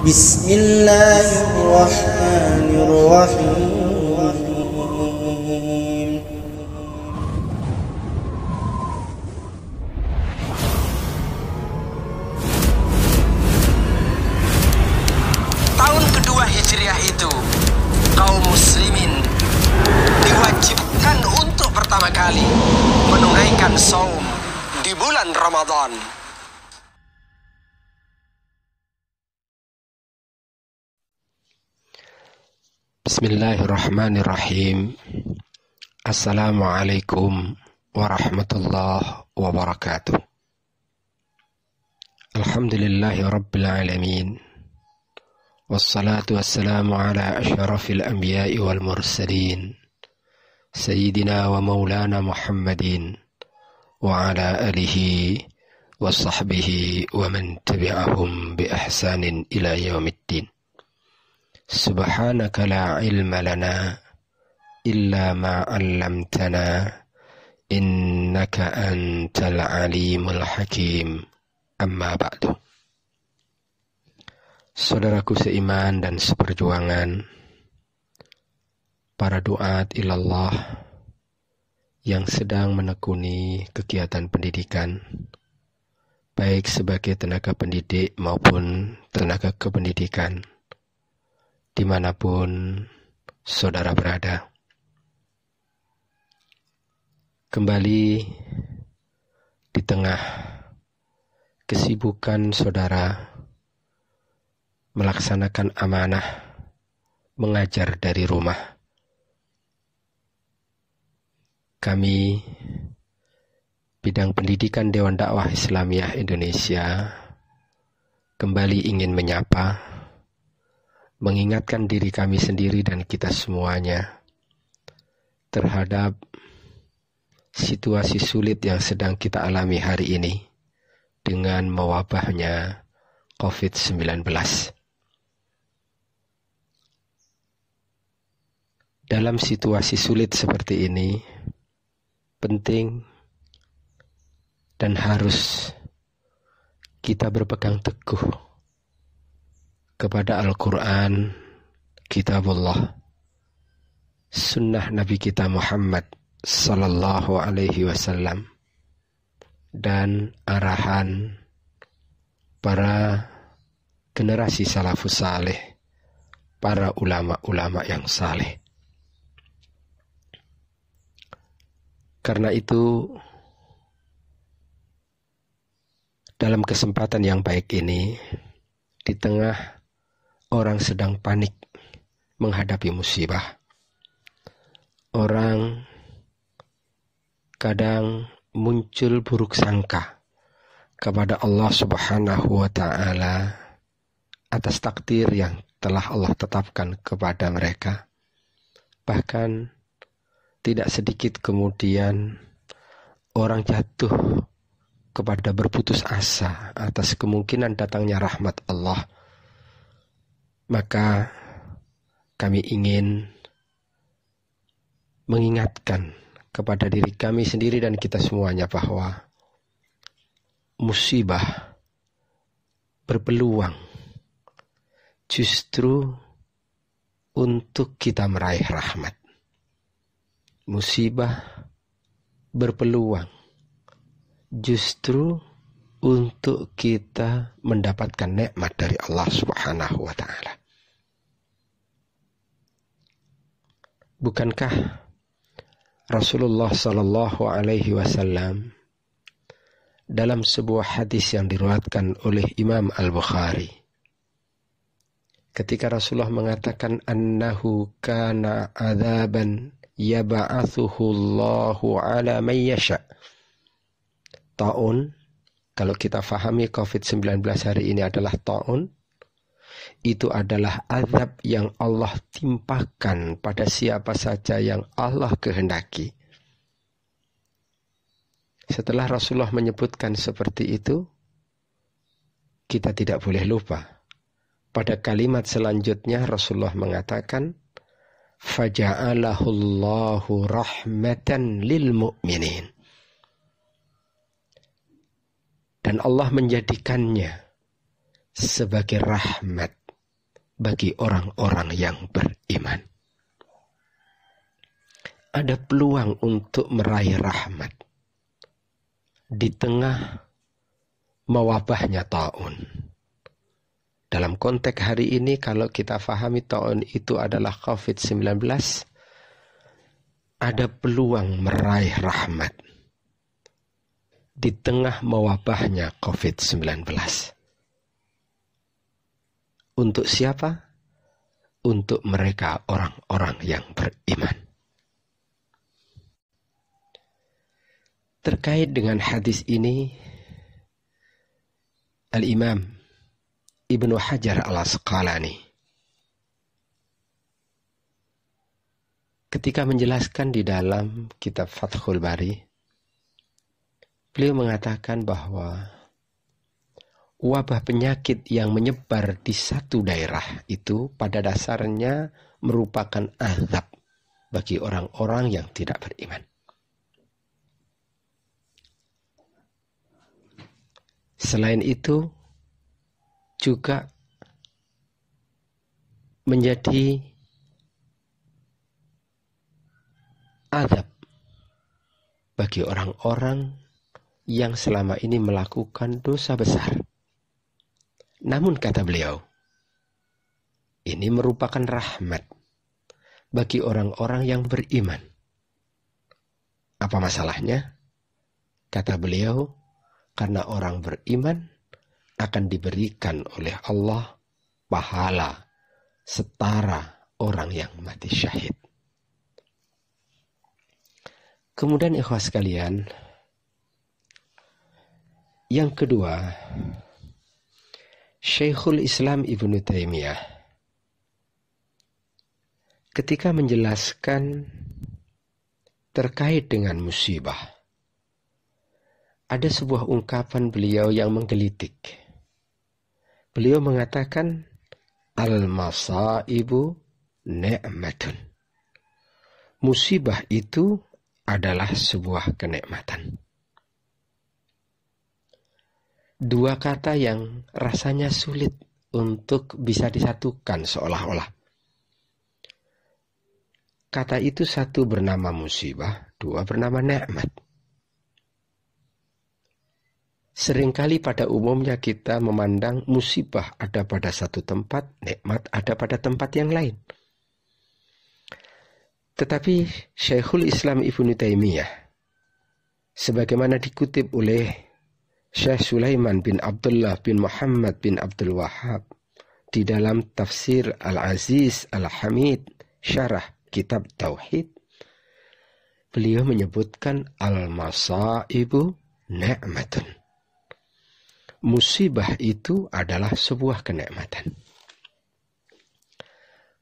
Bismillahirrahmanirrahim. Tahun kedua Hijriah itu, kaum muslimin diwajibkan untuk pertama kali menunaikan saum di bulan Ramadan. Bismillahirrahmanirrahim. Assalamualaikum warahmatullahi wabarakatuh. Alhamdulillahi rabbil alamin. Wassalatu wassalamu ala asyrafil anbiya'i wal mursalin, Sayyidina wa maulana Muhammadin wa ala alihi wa sahbihi wa man tabi'ahum bi ihsanin ila yaumiddin. Subhanaka la ilma lana illa ma 'allamtana innaka antal alimul hakim. Amma ba'du. Saudaraku seiman dan seperjuangan, para duat ilallah yang sedang menekuni kegiatan pendidikan, baik sebagai tenaga pendidik maupun tenaga kependidikan, dimanapun saudara berada. Kembali di tengah kesibukan saudara melaksanakan amanah mengajar dari rumah, kami bidang pendidikan Dewan Dakwah Islamiyah Indonesia kembali ingin menyapa, mengingatkan diri kami sendiri dan kita semuanya terhadap situasi sulit yang sedang kita alami hari ini dengan mewabahnya COVID-19. Dalam situasi sulit seperti ini, penting dan harus kita berpegang teguh kepada Al-Quran, Kitabullah, Sunnah Nabi kita Muhammad Sallallahu Alaihi Wasallam, dan arahan para generasi salafus saleh, para ulama-ulama yang saleh. Karena itu, dalam kesempatan yang baik ini, di tengah orang sedang panik menghadapi musibah, orang kadang muncul buruk sangka kepada Allah Subhanahu wa ta'ala atas takdir yang telah Allah tetapkan kepada mereka. Bahkan tidak sedikit kemudian orang jatuh kepada berputus asa atas kemungkinan datangnya rahmat Allah. Maka kami ingin mengingatkan kepada diri kami sendiri dan kita semuanya bahwa musibah berpeluang justru untuk kita meraih rahmat. Musibah berpeluang justru untuk kita mendapatkan nikmat dari Allah Subhanahu wa ta'ala. Bukankah Rasulullah Sallallahu Alaihi Wasallam dalam sebuah hadis yang diriwayatkan oleh Imam Al-Bukhari, ketika Rasulullah mengatakan annahu kana adzaban yab'atsuhu Allahu ala man yasha. Taun, kalau kita fahami COVID-19 hari ini adalah taun, itu adalah azab yang Allah timpakan pada siapa saja yang Allah kehendaki. Setelah Rasulullah menyebutkan seperti itu, kita tidak boleh lupa. Pada kalimat selanjutnya Rasulullah mengatakan, faja'alahu Allahu rahmatan lil mu'minin. Dan Allah menjadikannya sebagai rahmat bagi orang-orang yang beriman. Ada peluang untuk meraih rahmat di tengah mewabahnya taun. Dalam konteks hari ini, kalau kita fahami taun itu adalah COVID-19, ada peluang meraih rahmat di tengah mewabahnya COVID-19. Untuk siapa? Untuk mereka orang-orang yang beriman. Terkait dengan hadis ini, Al-Imam Ibnu Hajar Al-Asqalani ketika menjelaskan di dalam kitab Fathul Bari, beliau mengatakan bahwa wabah penyakit yang menyebar di satu daerah itu pada dasarnya merupakan azab bagi orang-orang yang tidak beriman. Selain itu juga menjadi azab bagi orang-orang yang selama ini melakukan dosa besar. Namun kata beliau, ini merupakan rahmat bagi orang-orang yang beriman. Apa masalahnya? Kata beliau, karena orang beriman akan diberikan oleh Allah pahala setara orang yang mati syahid. Kemudian ikhwas sekalian, yang kedua, Syekhul Islam Ibnu Taimiyah ketika menjelaskan terkait dengan musibah, ada sebuah ungkapan beliau yang menggelitik. Beliau mengatakan, al-masaibu ni'matun. Musibah itu adalah sebuah kenikmatan. Dua kata yang rasanya sulit untuk bisa disatukan seolah-olah. Kata itu satu bernama musibah, dua bernama nikmat. Seringkali pada umumnya kita memandang musibah ada pada satu tempat, nikmat ada pada tempat yang lain. Tetapi Syekhul Islam Ibnu Taimiyah, sebagaimana dikutip oleh Syekh Sulaiman bin Abdullah bin Muhammad bin Abdul Wahhab di dalam tafsir Al-Aziz Al-Hamid syarah kitab Tauhid, beliau menyebutkan al-masaibu ni'matun. Musibah itu adalah sebuah kenikmatan.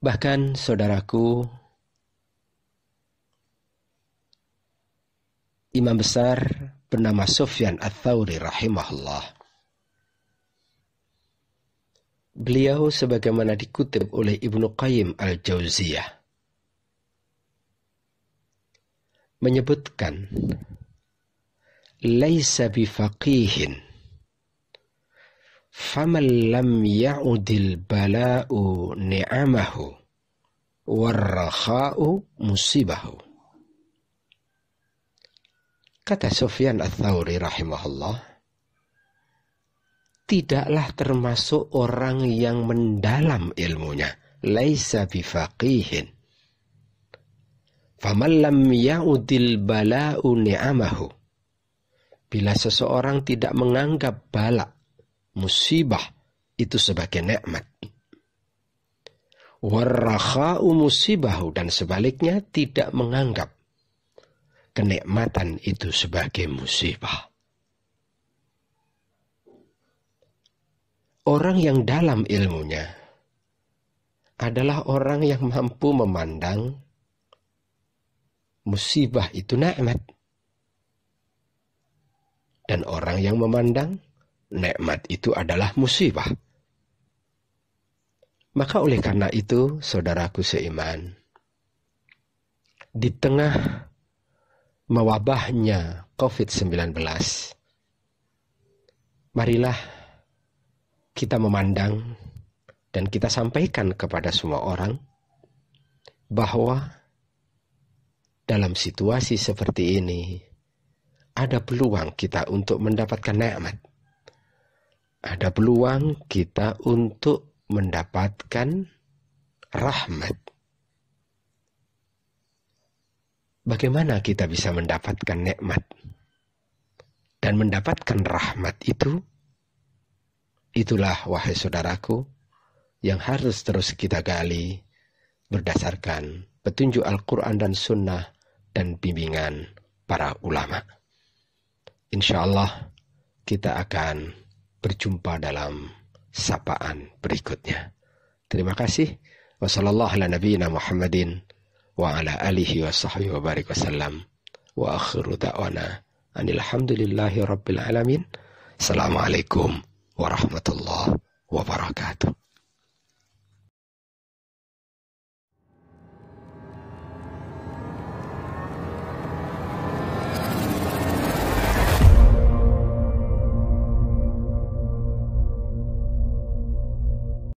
Bahkan saudaraku, Imam besar bernama Sufyan Ats-Tsauri rahimahullah, beliau sebagaimana dikutip oleh Ibnu Qayyim Al-Jauziyah menyebutkan, laisa bifaqihin faman lam ya'udil bala'u ni'amahu warrakha'u musibahu. Kata Sufyan Ats-Tsauri rahimahullah, tidaklah termasuk orang yang mendalam ilmunya, laisa bifaqihin faman lam ya'udil bala'u ni'amahu. Bila seseorang tidak menganggap bala, musibah itu sebagai nikmat, warrakha'u musibahu, dan sebaliknya tidak menganggap kenikmatan itu sebagai musibah. Orang yang dalam ilmunya adalah orang yang mampu memandang musibah itu nikmat, dan orang yang memandang nikmat itu adalah musibah. Maka oleh karena itu, saudaraku seiman, di tengah mewabahnya COVID-19, marilah kita memandang dan kita sampaikan kepada semua orang bahwa dalam situasi seperti ini ada peluang kita untuk mendapatkan nikmat. Ada peluang kita untuk mendapatkan rahmat. Bagaimana kita bisa mendapatkan nikmat dan mendapatkan rahmat itu? Itulah, wahai saudaraku, yang harus terus kita gali berdasarkan petunjuk Al-Quran dan Sunnah dan bimbingan para ulama. Insyaallah kita akan berjumpa dalam sapaan berikutnya. Terima kasih. Wassallallahu ala nabiyyina Muhammadin wa ala alihi wa sahbihi wa barik wasallam. Wa akhiru da'wana anilhamdulillahi rabbil alamin. Assalamualaikum warahmatullahi wabarakatuh.